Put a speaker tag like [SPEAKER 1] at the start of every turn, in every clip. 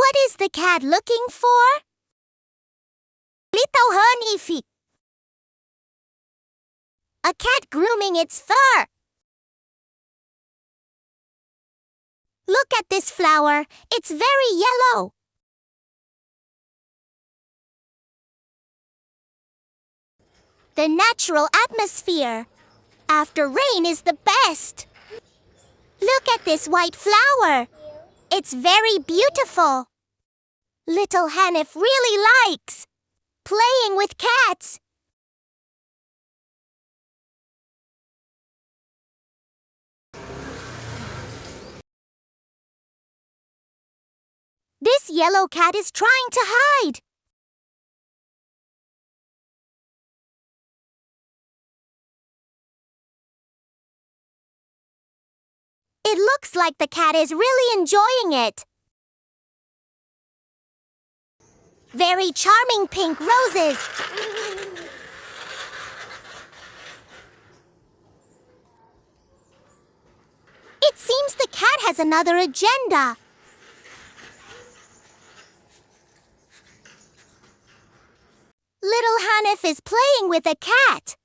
[SPEAKER 1] What is the cat looking for? Little hanif. A cat grooming its fur. Look at this flower. It's very yellow. The natural atmosphere after rain is the best. Look at this white flower. It's very beautiful. Little Hanif really likes playing with cats. This yellow cat is trying to hide. It looks like the cat is really enjoying it. Very charming pink roses. It seems the cat has another agenda. Little Hanif is playing with a cat.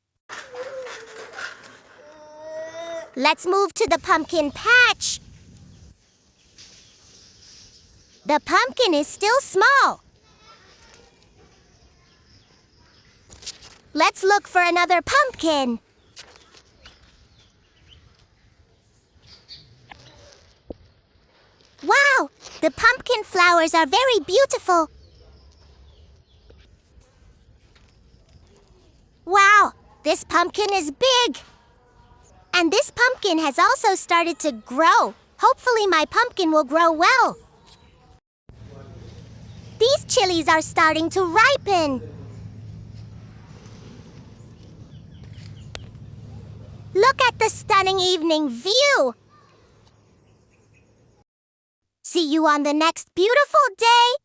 [SPEAKER 1] Let's move to the pumpkin patch. The pumpkin is still small. Let's look for another pumpkin. Wow, the pumpkin flowers are very beautiful. Wow, this pumpkin is big. And this pumpkin has also started to grow. Hopefully my pumpkin will grow well. These chilies are starting to ripen. Look at the stunning evening view. See you on the next beautiful day.